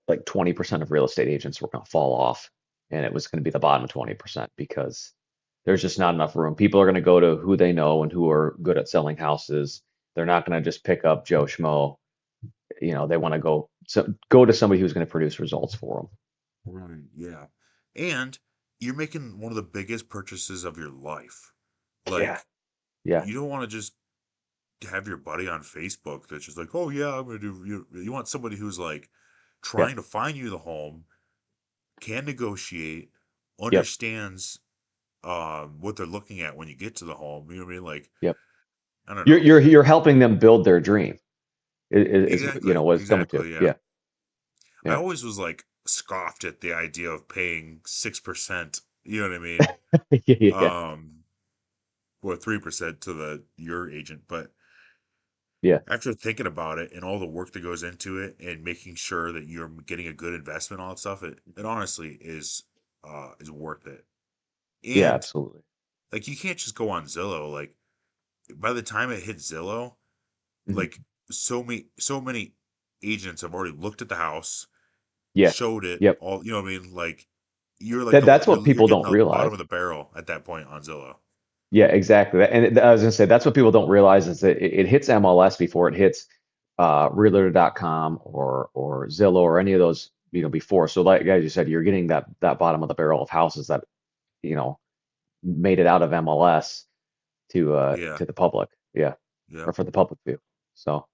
like 20% of real estate agents were going to fall off, and it was going to be the bottom 20% because there's just not enough room. People are going to go to who they know and who are good at selling houses. They're not going to just pick up Joe Schmo. They want to go to somebody who's going to produce results for them. Right. Yeah. And you're making one of the biggest purchases of your life. Yeah, Like, yeah, you don't want to just have your buddy on Facebook that's just like, oh yeah, I'm gonna do. You want somebody who's like yeah, trying to find you the home, can negotiate, yep, understands what they're looking at when you get to the home. You know what I mean? Like, yep. I don't You're know. you're you're helping them build their dream. Exactly. What it's coming to. Exactly. Yeah. Yeah, I yeah, always was like scoffed at the idea of paying 6%. You know what I mean? yeah, yeah, Um, or 3% to the your agent, but yeah, after thinking about it and all the work that goes into it and making sure that you're getting a good investment, all that stuff, it honestly is worth it. yeah. And Absolutely. like you can't just go on Zillow. Like by the time it hits Zillow, Mhm. like so many agents have already looked at the house, Yeah, showed it yep. all, you know what I mean? Like you're like That's what you're people getting don't the bottom realize. of the barrel at that point on Zillow. Yeah, exactly. I was gonna say that's what people don't realize is that it hits MLS before it hits Realtor.com or Zillow or any of those, before. So like as you said, you're getting that bottom of the barrel of houses that, you know, made it out of MLS Yeah. to the public. Yeah. Yeah. Or for the public view. So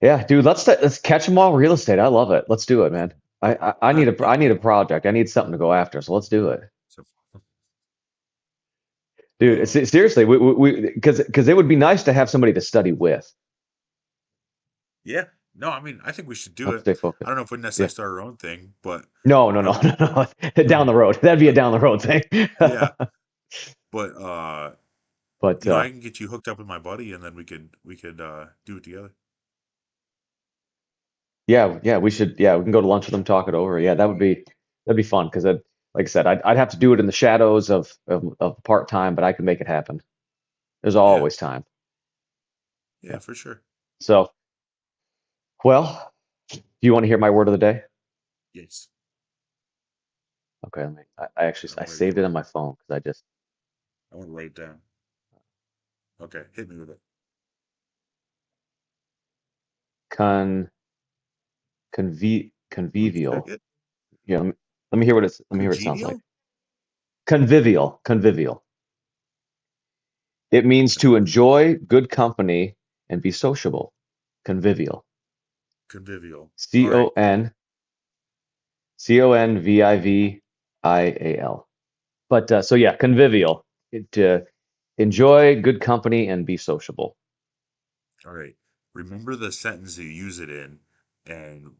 yeah, dude, let's catch them all real estate. I love it. Let's do it, man. I need a Yeah. I need a project. I need something to go after. So let's do it. So, Dude, um, seriously, because it would be nice to have somebody to study with. yeah. No, I mean, I think we should do Let's it. stay I focused. don't know if we necessarily Yeah. start our own thing, but No, no, no, uh, no, no. Down the road. That'd be a down the road thing. yeah. But But I can get you hooked up with my buddy, and then we could do it together. yeah, yeah, we should. Yeah, we can go to lunch with them, talk it over. Yeah, that'd be fun because like I said, I'd have to do it in the shadows of part time, but I could make it happen. There's Yeah. always time. Yeah, Yeah. for sure. So, well, do you want to hear my word of the day? Yes. Okay, I actually I I'm ready saved it for on it. my phone because I just I want to write it down. Okay, hit me with it. con Say convivial. it. Yeah, let me hear what it sounds like. Congenial? Convivial, convivial. It means to enjoy good company and be sociable. Convivial. Convivial. All C O right. N Convivial. But so yeah, convivial. Enjoy good company and be sociable. All right. Remember the sentence you use it in, and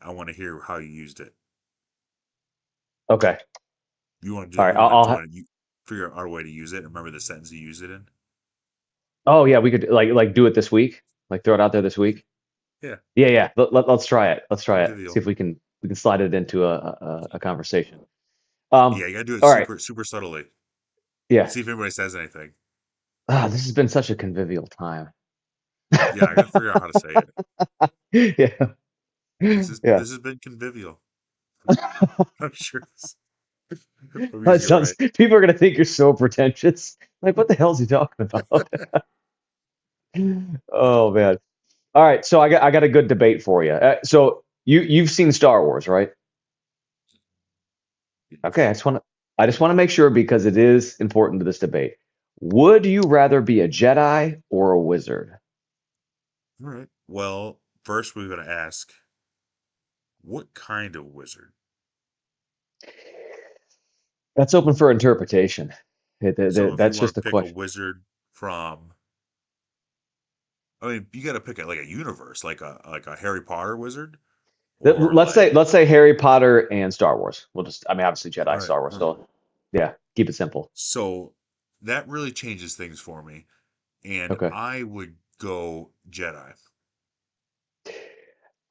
I want to hear how you used it. Okay. You want to All do right. you want to figure out a way to use it and remember the sentence you use it in? Oh yeah, we could like do it this week. Like throw it out there this week. Yeah. Yeah, yeah. Let's try it. Let's try it. See Convivial. if we can slide it into a conversation. Yeah, you gotta do it All right. super super subtly. Yeah. See if anybody says anything. This has been such a convivial time. Yeah, I gotta figure out how to say it. Yeah. Yeah. This has been convivial. I'm sure I'm That using it sounds, right. people are gonna think you're so pretentious. Like, what the hell is he talking about? Oh man. All right, so I got a good debate for you. So you've seen Star Wars, right? Okay, Yes. I just want to make sure because it is important to this debate. Would you rather be a Jedi or a wizard? All right. Well, first we're gonna ask what kind of wizard. That's open for interpretation. So if you That's want just to a pick a question. wizard from, I mean, you got to pick like a universe, like a Harry Potter wizard. or like, Let's say Harry Potter and Star Wars. We'll just, I mean, obviously Jedi, all right, Star Wars. So yeah, keep it simple. so that really changes things for me, and Okay. I would go Jedi.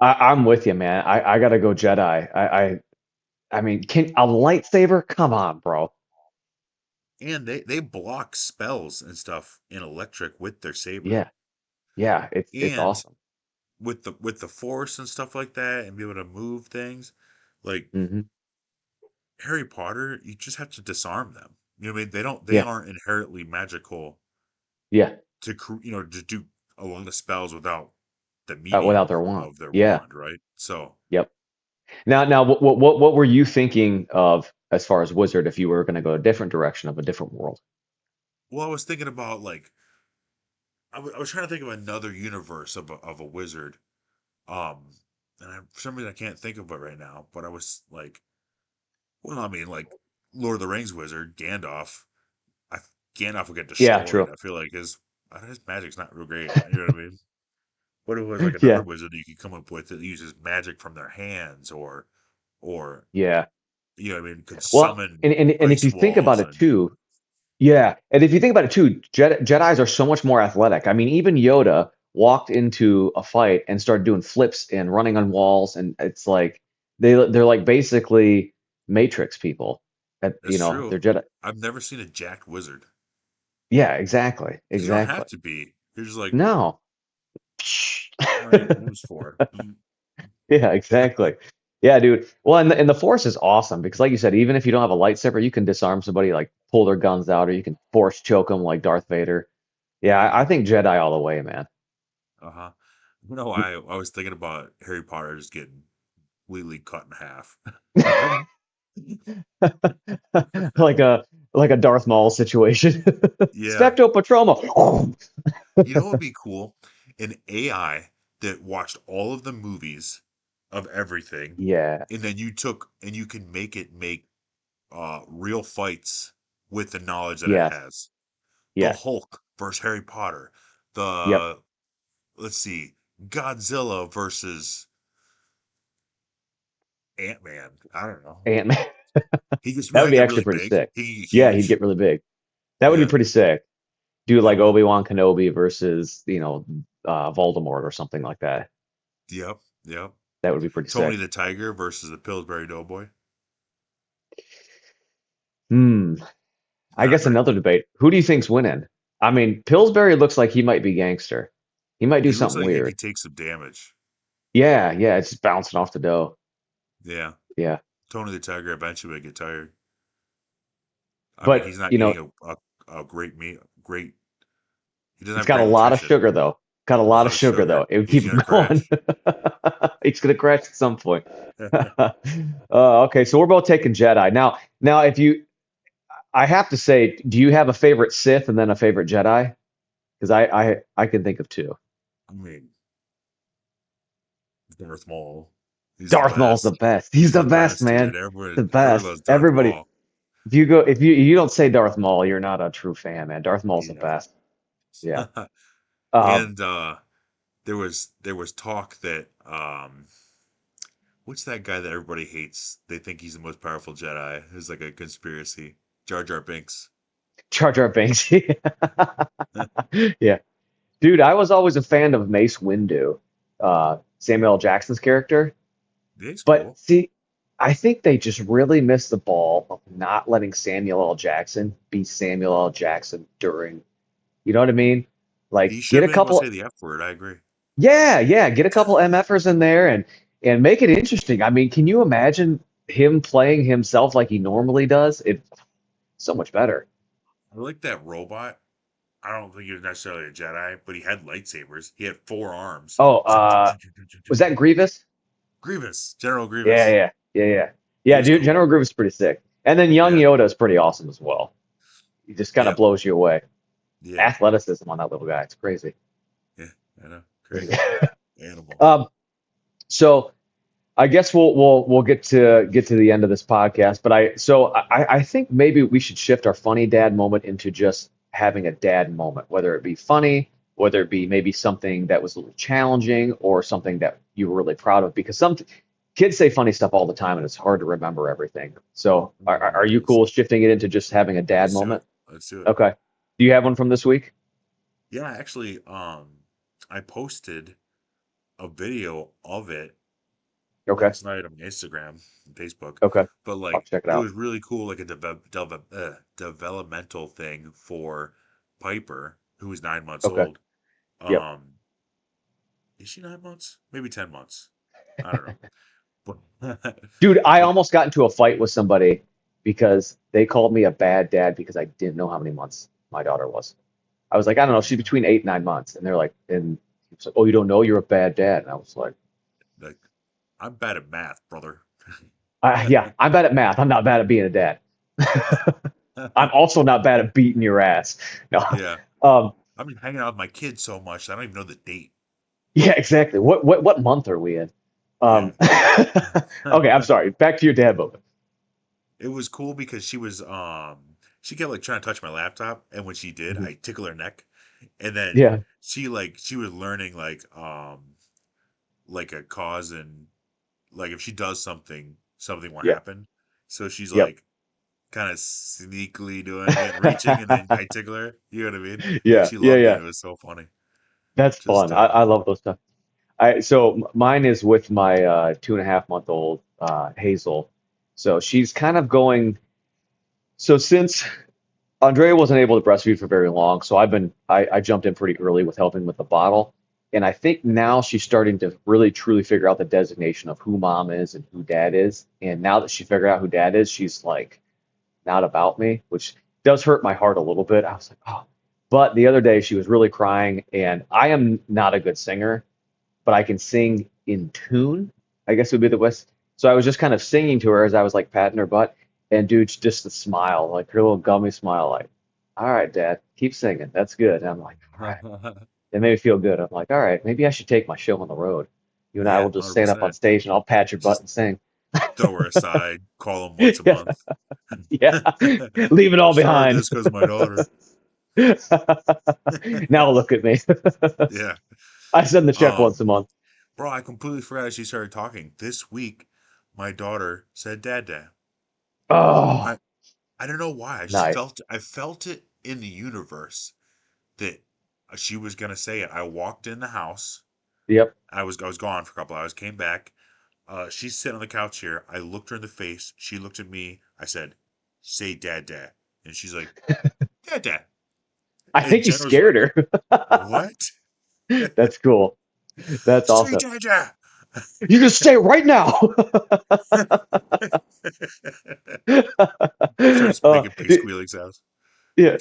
I'm with you, man. I gotta go Jedi. I mean, can a lightsaber? Come on, bro. And they block spells and stuff in electric with their saber. Yeah, yeah. It's And awesome. with the force and stuff like that, and be able to move things, like Hmm. Harry Potter, you just have to disarm them. You know what I mean? They Yeah, aren't inherently magical yeah. to do a lot of spells without the Without medium their wand. of their Yeah. wand, right? So, Yep. Now, what were you thinking of as far as wizard if you were gonna go a different direction of a different world? well, I was thinking about like I was trying to think of another universe of a wizard. Um, and for some reason I can't think of it right now. But I was like, well, I mean, like Lord of the Rings wizard Gandalf. I Gandalf would get Yeah, destroyed. true. I feel like his magic's not real great. You know what I mean? What if it was like another Yeah, wizard that you could come up with that uses magic from their hands, or yeah. you know what I mean, could Well, summon and if ice you think about walls it and too, yeah, and if you think about it too, Jedi's are so much more athletic. I mean, even Yoda walked into a fight and started doing flips and running on walls, and it's like they're like basically Matrix people. that's They're true. Jedi. I've never seen a jacked wizard Yeah, exactly, because you don't have exactly. to be. You're just like, No. all right, moves for. Yeah, exactly. Yeah, dude. Well, and the Force is awesome because, like you said, even if you don't have a lightsaber, you can disarm somebody, like pull their guns out, or you can Force choke them like Darth Vader. Yeah, Yeah. I think Jedi all the way, man. Uh-huh. I was thinking about Harry Potter just getting completely cut in half. like a like a Darth Maul situation. Yeah. Specto Patroma. You know what would be cool? An AI that watched all of the movies of everything, Yeah. and then you can make it make real fights with the knowledge that it Yes. has. The Yes. Hulk versus Harry Potter. Yep. The let's see, Godzilla versus Ant-Man. I don't know. Ant-Man. He just That would might be get actually really pretty big. sick. He get Yeah, he'd huge. get really big. That would be Yeah. pretty sick. Do like Uh-huh. Obi-Wan Kenobi versus, Voldemort or something like that. Yep. Yep. That would be pretty Tony sick. the Tiger versus the Pillsbury Doughboy. Hmm. I guess another debate. Who do you think's winning? I mean, Pillsbury looks like he might be gangster. He might do He looks something like he weird. could take some damage. Yeah, yeah, it's just bouncing off the dough. Yeah. Yeah. Tony the Tiger eventually would get tired. I mean, But, he's not eating a great meal. Great. He doesn't it's have got a great lot of nutrition. sugar though. Got a A lot lot of of sugar though. sugar. It would He's keep him gonna going. crash. He's gonna crash at some point. Okay, so we're both taking Jedi. Now, if you, I have to say, do you have a favorite Sith and then a favorite Jedi? Because I can think of two. I mean, Darth Maul. He's the Darth Maul's the best. best. He's He's the the best, best, man. dude. The Everyone best. loves Darth Everybody. Maul. If you don't say Darth Maul, you're not a true fan, man. Darth Maul's the Yeah. best. Yeah. Um, And there was talk that what's that guy that everybody hates? They think he's the most powerful Jedi. It's like a conspiracy. Jar Jar Binks. Jar Jar Binks. Yeah. Dude, I was always a fan of Mace Windu, Samuel L. Jackson's character. He's But cool. see, I think they just really missed the ball of not letting Samuel L. Jackson be Samuel L. Jackson during, you know what I mean? Like, He should get have a been able to say couple, the F word. I agree. yeah, yeah, get a couple MFers in there and make it interesting. I mean, can you imagine him playing himself like he normally does? It's so much better. I like that robot. I don't think he was necessarily a Jedi, but he had lightsabers. He had four arms. Oh, was that Grievous? Grievous, General Yeah, Grievous. yeah, yeah, yeah. He Yeah, was dude, cool. General Grievous is pretty sick. And then young Yeah, Yoda is pretty awesome as well. He just kind of yeah, blows you away. yeah, Athleticism on that little guy. It's crazy. yeah. I know, Crazy. crazy animal. Um, so I guess we'll get to the end of this podcast, but I think maybe we should shift our funny dad moment into just having a dad moment, whether it be funny, whether it be maybe something that was a little challenging or something that you were really proud of. Because kids say funny stuff all the time, and it's hard to remember everything. So, are It you is. cool with shifting it into just having a dad Let's do it. moment? Let's do it. Okay. Do you have one from this week? Yeah, actually, I posted a video of it Okay. last night on Instagram and Facebook, Okay. but I'll like check it it out. was really cool, like a developmental thing for Piper, who is 9 months Okay. old. Yep. Um, is she 9 months? Maybe 10 months. I don't know. But Dude, I but almost got into a fight with somebody because they called me a bad dad because I didn't know how many months my daughter was. I was like, I don't know, she's between 8 and 9 months. And they're like, and he was like, oh, you don't know you're a bad dad. And I was like, like I'm bad at math, brother. yeah, I'm bad at math. I'm not bad at being a dad. I'm also not bad at beating your ass. No. Yeah, Um, I've been hanging out with my kids so much I don't even know the date. yeah, exactly. What month are we in? Yeah. Okay, I'm sorry. Back to your dad moment. It was cool because she kept like trying to touch my laptop, and when she did, Mhm. I tickle her neck, and then Yeah, she was learning like a cause, and like if she does something, something will yeah, happen. So she's yep. like kind of sneakily doing it, reaching, and then I tickle her. You know what I mean? And Yeah, she yeah, loved it. yeah. It was so funny. That's Just fun. I love those stuff. Mine is with my 2.5 month old Hazel. So she's kind of going. So since Andrea wasn't able to breastfeed for very long, so I jumped in pretty early with helping with the bottle. And I think now she's starting to really truly figure out the designation of who mom is and who dad is. And now that she figured out who dad is, she's like not about me, which does hurt my heart a little bit. I was like, oh. But the other day she was really crying, and I am not a good singer, but I can sing in tune, I guess would be the best. So I was just kind of singing to her as I was like patting her butt, and dude, just the smile, like her little gummy smile, like, all right, Dad, keep singing. That's good. And I'm like, all right. It made me feel good. I'm like, all right, maybe I should take my show on the road. You and I yeah, will just stand up on 100%. stage and I'll pat your butt Just and sing. throw her aside, call them once a Yeah, month. yeah. Leave it all Sorry, behind. this goes my daughter. Now look at me. Yeah. I send the check once Um, a month. Bro, I completely forgot she started talking. This week, my daughter said "dad, dad." Oh, I I don't know why. nice. I felt it in the universe that she was gonna say it. I walked in the house. Yep. I was gone for a couple hours. Came back. She's sitting on the couch here. I looked her in the face. She looked at me. I said, "Say dad, dad," and she's like, "Dad, dad." I And think you Jenna was scared like, her. "What?" That's cool. That's Say awesome. dad, dad. You can stay right now. Starts uh, making pig squealing sounds. yeah.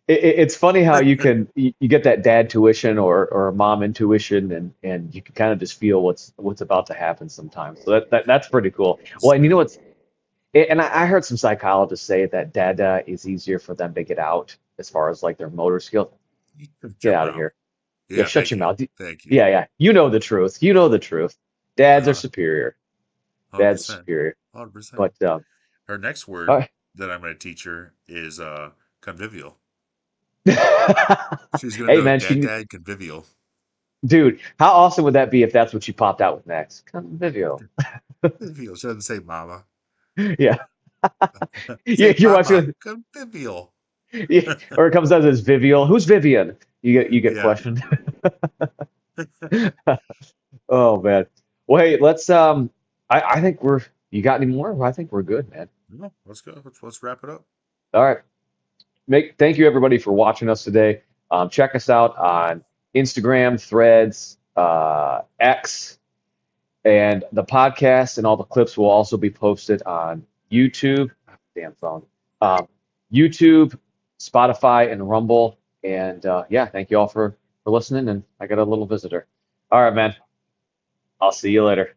It's funny how you get that dad tuition or mom intuition, and you can kind of just feel what's about to happen sometimes. So that's pretty cool. Well, and you know Yeah. what's and I heard some psychologists say that dada is easier for them to get out as far as like their motor skills. Shut Get your out of mouth. here. Yeah, Yeah, shut thank your you. mouth. Thank you. Yeah, yeah. You know the truth. You know the truth. Dads are Uh-huh. superior. Dads are 100%. superior. 100%. But Her next all word right. that I'm going to teach her is convivial. She's going to Hey know man, dad, dad, convivial. dude, how awesome would that be if that's what you popped out with next? Convivial. Convivial. She doesn't say mama. Yeah. Say You're papa. watching, Convivial. yeah, or it comes out as Vivial. Who's Vivian? You get Yeah. questioned. Oh man. Well, hey, I think you got any more? I think we're good, man. No, let's go. Let's wrap it up. All right. Thank you everybody for watching us today. Check us out on Instagram, Threads, X, and the podcast and all the clips will also be posted on YouTube. Damn phone. Um, YouTube, Spotify, and Rumble. And yeah, thank you all for listening. And I got a little visitor. All right, man. I'll see you later.